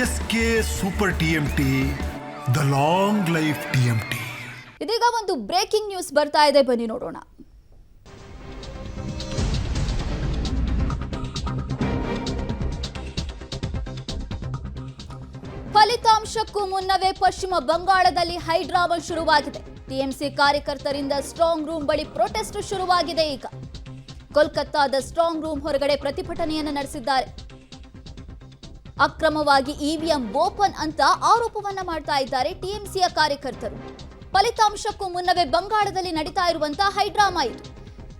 S K super TMT, the long life TMT. ಇದೀಗ ಒಂದು breaking news ಬರ್ತಾ ಇದೆ, ಬನ್ನಿ ನೋಡೋಣ. ಫಲಿತಾಂಶಕ್ಕೂ ಮುನ್ನವೇ ಪಶ್ಚಿಮ ಬಂಗಾಳದಲ್ಲಿ ಹೈಡ್ರಾಮಾ ಶುರುವಾಗಿದೆ. ಟಿಎಂಸಿ ಕಾರ್ಯಕರ್ತರಿಂದ ಸ್ಟ್ರಾಂಗ್ ರೂಮ್ ಬಳಿ ಪ್ರೊಟೆಸ್ಟ್ ಶುರುವಾಗಿದೆ. ಈಗ ಕೋಲ್ಕತ್ತಾದ ಸ್ಟ್ರಾಂಗ್ ರೂಮ್ ಹೊರಗಡೆ ಪ್ರತಿಭಟನೆಯನ್ನು ನಡೆಸಿದ್ದಾರೆ. ಅಕ್ರಮವಾಗಿ ಇವಿಎಂ ಓಪನ್ ಅಂತ ಆರೋಪವನ್ನ ಮಾಡ್ತಾ ಇದ್ದಾರೆ ಟಿಎಂಸಿಯ ಕಾರ್ಯಕರ್ತರು. ಫಲಿತಾಂಶಕ್ಕೂ ಮುನ್ನವೇ ಬಂಗಾಳದಲ್ಲಿ ನಡೀತಾ ಇರುವಂತಹ ಹೈಡ್ರಾಮಾ ಇದು.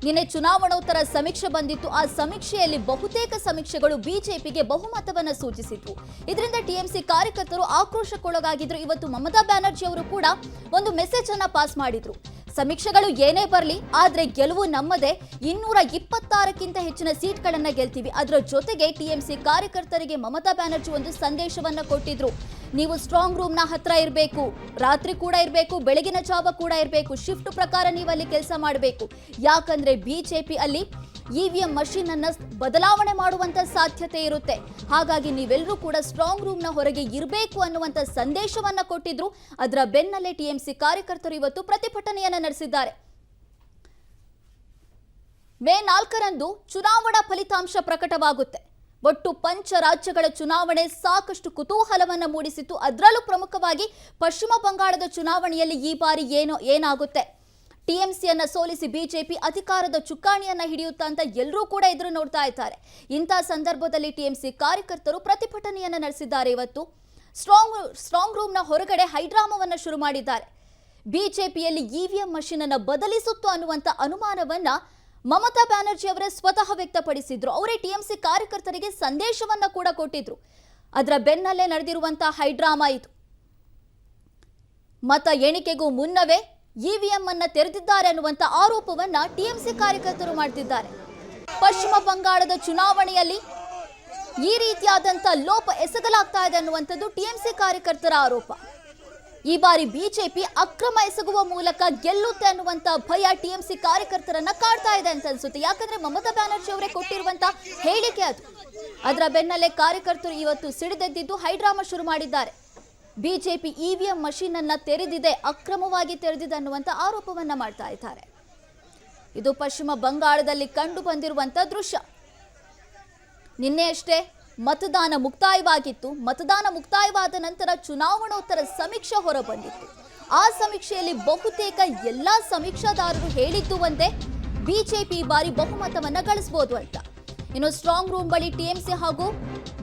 ನಿನ್ನೆ ಚುನಾವಣೋತ್ತರ ಸಮೀಕ್ಷೆ ಬಂದಿತ್ತು. ಆ ಸಮೀಕ್ಷೆಯಲ್ಲಿ ಬಹುತೇಕ ಸಮೀಕ್ಷೆಗಳು ಬಿಜೆಪಿಗೆ ಬಹುಮತವನ್ನು ಸೂಚಿಸಿದ್ವು. ಇದರಿಂದ ಟಿಎಂಸಿ ಕಾರ್ಯಕರ್ತರು ಆಕ್ರೋಶಕ್ಕೊಳಗಾಗಿದ್ರು. ಇವತ್ತು ಮಮತಾ ಬ್ಯಾನರ್ಜಿ ಅವರು ಕೂಡ ಒಂದು ಮೆಸೇಜ್ ಅನ್ನ ಪಾಸ್ ಮಾಡಿದ್ರು. ಸಮೀಕ್ಷೆಗಳು ಏನೇ ಬರಲಿ, ಆದ್ರೆ ಗೆಲುವು ನಮ್ಮದೇ. 226ಕ್ಕಿಂತ ಹೆಚ್ಚಿನ ಸೀಟ್ಗಳನ್ನ ಗೆಲ್ತೀವಿ. ಅದರ ಜೊತೆಗೆ ಟಿಎಂಸಿ ಕಾರ್ಯಕರ್ತರಿಗೆ ಮಮತಾ ಬ್ಯಾನರ್ಜಿ ಒಂದು ಸಂದೇಶವನ್ನ ಕೊಟ್ಟಿದ್ರು. ನೀವು ಸ್ಟ್ರಾಂಗ್ ರೂಮ್ನ ಹತ್ರ ಇರಬೇಕು, ರಾತ್ರಿ ಕೂಡ ಇರಬೇಕು, ಬೆಳಗಿನ ಜಾವ ಕೂಡ ಇರಬೇಕು. ಶಿಫ್ಟ್ ಪ್ರಕಾರ ನೀವು ಅಲ್ಲಿ ಕೆಲಸ ಮಾಡಬೇಕು. ಯಾಕಂದ್ರೆ ಬಿಜೆಪಿ ಅಲ್ಲಿ ಇವಿಎಂ ಮಷೀನ್ ಅನ್ನ ಬದಲಾವಣೆ ಮಾಡುವಂತ ಸಾಧ್ಯತೆ ಇರುತ್ತೆ. ಹಾಗಾಗಿ ನೀವೆಲ್ಲರೂ ಕೂಡ ಸ್ಟ್ರಾಂಗ್ ರೂಮ್ನ ಹೊರಗೆ ಇರಬೇಕು ಅನ್ನುವಂತ ಸಂದೇಶವನ್ನ ಕೊಟ್ಟಿದ್ರು. ಅದರ ಬೆನ್ನಲ್ಲೇ ಟಿಎಂಸಿ ಕಾರ್ಯಕರ್ತರು ಇವತ್ತು ಪ್ರತಿಭಟನೆಯನ್ನ ನಡೆಸಿದ್ದಾರೆ. ಮೇ 4ರಂದು ಚುನಾವಣಾ ಫಲಿತಾಂಶ ಪ್ರಕಟವಾಗುತ್ತೆ. ಒಟ್ಟು ಪಂಚ ರಾಜ್ಯಗಳ ಚುನಾವಣೆ ಸಾಕಷ್ಟು ಕುತೂಹಲವನ್ನ ಮೂಡಿಸಿತ್ತು. ಅದರಲ್ಲೂ ಪ್ರಮುಖವಾಗಿ ಪಶ್ಚಿಮ ಬಂಗಾಳದ ಚುನಾವಣೆಯಲ್ಲಿ ಈ ಬಾರಿ ಏನಾಗುತ್ತೆ, ಟಿಎಂಸಿಯನ್ನ ಸೋಲಿಸಿ ಬಿಜೆಪಿ ಅಧಿಕಾರದ ಚುಕ್ಕಾಣಿಯನ್ನ ಹಿಡಿಯುತ್ತಾ ಅಂತ ಎಲ್ಲರೂ ಕೂಡ ಎದುರು ನೋಡ್ತಾ ಇದ್ದಾರೆ. ಇಂಥ ಸಂದರ್ಭದಲ್ಲಿ ಟಿಎಂಸಿ ಕಾರ್ಯಕರ್ತರು ಪ್ರತಿಭಟನೆಯನ್ನ ನಡೆಸಿದ್ದಾರೆ. ಇವತ್ತು ಸ್ಟ್ರಾಂಗ್ ರೂಮ್ನ ಹೊರಗಡೆ ಹೈಡ್ರಾಮವನ್ನ ಶುರು ಮಾಡಿದ್ದಾರೆ. ಬಿಜೆಪಿಯಲ್ಲಿ ಇವಿಎಂ ಮಷೀನ್ ಅನ್ನ ಬದಲಿಸುತ್ತು ಅನ್ನುವಂತ ಅನುಮಾನವನ್ನ ಮಮತಾ ಬ್ಯಾನರ್ಜಿ ಅವರೇ ಸ್ವತಃ ವ್ಯಕ್ತಪಡಿಸಿದ್ರು. ಅವರೇ ಟಿಎಂಸಿ ಕಾರ್ಯಕರ್ತರಿಗೆ ಸಂದೇಶವನ್ನ ಕೂಡ ಕೊಟ್ಟಿದ್ರು. ಅದರ ಬೆನ್ನಲ್ಲೇ ನಡೆದಿರುವಂತಹ ಹೈಡ್ರಾಮಾ ಇದು. ಮತ ಎಣಿಕೆಗೂ ಮುನ್ನವೇ ಇವಿಎಂ ಅನ್ನ ತೆರೆದಿದ್ದಾರೆ ಅನ್ನುವಂತ ಆರೋಪವನ್ನ ಟಿಎಂಸಿ ಕಾರ್ಯಕರ್ತರು ಮಾಡ್ತಿದ್ದಾರೆ. ಪಶ್ಚಿಮ ಬಂಗಾಳದ ಚುನಾವಣೆಯಲ್ಲಿ ಈ ರೀತಿಯಾದಂತ ಲೋಪ ಎಸಗಲಾಗ್ತಾ ಇದೆ ಅನ್ನುವಂಥದ್ದು ಟಿಎಂಸಿ ಕಾರ್ಯಕರ್ತರ ಆರೋಪ. ಈ ಬಾರಿ ಬಿಜೆಪಿ ಅಕ್ರಮ ಎಸಗುವ ಮೂಲಕ ಗೆಲ್ಲುತ್ತೆ ಅನ್ನುವಂತ ಭಯ ಟಿಎಂಸಿ ಕಾರ್ಯಕರ್ತರನ್ನ ಕಾಡ್ತಾ ಇದೆ ಅಂತ ಅನ್ಸುತ್ತೆ. ಯಾಕಂದ್ರೆ ಮಮತಾ ಬ್ಯಾನರ್ಜಿ ಅವರೇ ಕೊಟ್ಟಿರುವಂತ ಹೇಳಿಕೆ ಅದು. ಅದರ ಬೆನ್ನಲ್ಲೇ ಕಾರ್ಯಕರ್ತರು ಇವತ್ತು ಸಿಡಿದೆದ್ದಿದ್ದು ಹೈಡ್ರಾಮಾ ಶುರು ಮಾಡಿದ್ದಾರೆ. ಬಿಜೆಪಿ ಇವಿಎಂ ಮಷೀನ್ ಅನ್ನ ತೆರೆದಿದೆ, ಅಕ್ರಮವಾಗಿ ತೆರೆದಿದೆ ಅನ್ನುವಂತ ಆರೋಪವನ್ನ ಮಾಡ್ತಾ ಇದ್ದಾರೆ. ಇದು ಪಶ್ಚಿಮ ಬಂಗಾಳದಲ್ಲಿ ಕಂಡು ಬಂದಿರುವಂತ ದೃಶ್ಯ. ನಿನ್ನೆಯಷ್ಟೇ ಮತದಾನ ಮುಕ್ತಾಯವಾಗಿತ್ತು. ಮತದಾನ ಮುಕ್ತಾಯವಾದ ನಂತರ ಚುನಾವಣೋತ್ತರ ಸಮೀಕ್ಷೆ ಹೊರಬಂದಿತ್ತು. ಆ ಸಮೀಕ್ಷೆಯಲ್ಲಿ ಬಹುತೇಕ ಎಲ್ಲಾ ಸಮೀಕ್ಷಾದಾರರು ಹೇಳಿದ್ದು ಒಂದೇ, ಬಿಜೆಪಿ ಬಾರಿ ಬಹುಮತವನ್ನ ಗಳಿಸಬಹುದು ಅಂತ. ಇನ್ನು ಸ್ಟ್ರಾಂಗ್ ರೂಮ್ ಬಳಿ ಟಿಎಂಸಿ ಹಾಗೂ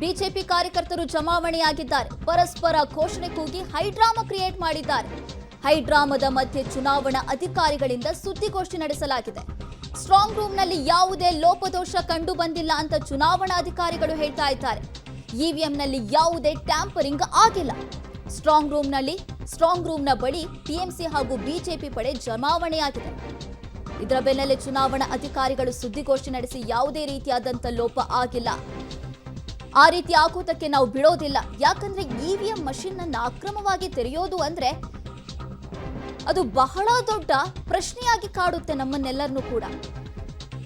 ಬಿಜೆಪಿ ಕಾರ್ಯಕರ್ತರು ಜಮಾವಣೆಯಾಗಿದ್ದಾರೆ. ಪರಸ್ಪರ ಘೋಷಣೆ ಕೂಗಿ ಹೈಡ್ರಾಮಾ ಕ್ರಿಯೇಟ್ ಮಾಡಿದ್ದಾರೆ. ಹೈಡ್ರಾಮಾದ ಮಧ್ಯೆ ಚುನಾವಣಾ ಅಧಿಕಾರಿಗಳಿಂದ ಸುದ್ದಿಗೋಷ್ಠಿ ನಡೆಸಲಾಗಿದೆ. ಸ್ಟ್ರಾಂಗ್ ರೂಮ್ನಲ್ಲಿ ಯಾವುದೇ ಲೋಪದೋಷ ಕಂಡು ಬಂದಿಲ್ಲ ಅಂತ ಚುನಾವಣಾ ಅಧಿಕಾರಿಗಳು ಹೇಳ್ತಾ ಇದ್ದಾರೆ. ಇವಿಎಂನಲ್ಲಿ ಯಾವುದೇ ಟ್ಯಾಂಪರಿಂಗ್ ಆಗಿಲ್ಲ. ಸ್ಟ್ರಾಂಗ್ ರೂಮ್ನ ಬಳಿ ಟಿಎಂಸಿ ಹಾಗೂ ಬಿಜೆಪಿ ಪಡೆ ಜಮಾವಣೆಯಾಗಿದೆ. ಇದರ ಬೆನ್ನಲ್ಲೇ ಚುನಾವಣಾ ಅಧಿಕಾರಿಗಳು ಸುದ್ದಿಗೋಷ್ಠಿ ನಡೆಸಿ ಯಾವುದೇ ರೀತಿಯಾದಂಥ ಲೋಪ ಆಗಿಲ್ಲ, ಆ ರೀತಿ ಆಗೋದಕ್ಕೆ ನಾವು ಬಿಡೋದಿಲ್ಲ. ಯಾಕಂದ್ರೆ ಇವಿಎಂ ಮಷೀನ್ ಅನ್ನು ಅಕ್ರಮವಾಗಿ ತೆರೆಯೋದು ಅಂದ್ರೆ ಅದು ಬಹಳ ದೊಡ್ಡ ಪ್ರಶ್ನೆಯಾಗಿ ಕಾಡುತ್ತೆ ನಮ್ಮನ್ನೆಲ್ಲರನ್ನೂ ಕೂಡ.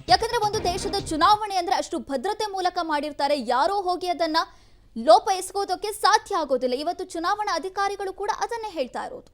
ಯಾಕಂದ್ರೆ ಒಂದು ದೇಶದ ಚುನಾವಣೆ ಅಂದ್ರೆ ಅಷ್ಟು ಭದ್ರತೆ ಮೂಲಕ ಮಾಡಿರ್ತಾರೆ. ಯಾರೋ ಹೋಗಿ ಅದನ್ನ ಲೋಪ ಎಸಗೋದಕ್ಕೆ ಸಾಧ್ಯ ಆಗೋದಿಲ್ಲ. ಇವತ್ತು ಚುನಾವಣಾ ಅಧಿಕಾರಿಗಳು ಕೂಡ ಅದನ್ನೇ ಹೇಳ್ತಾ ಇರೋದು.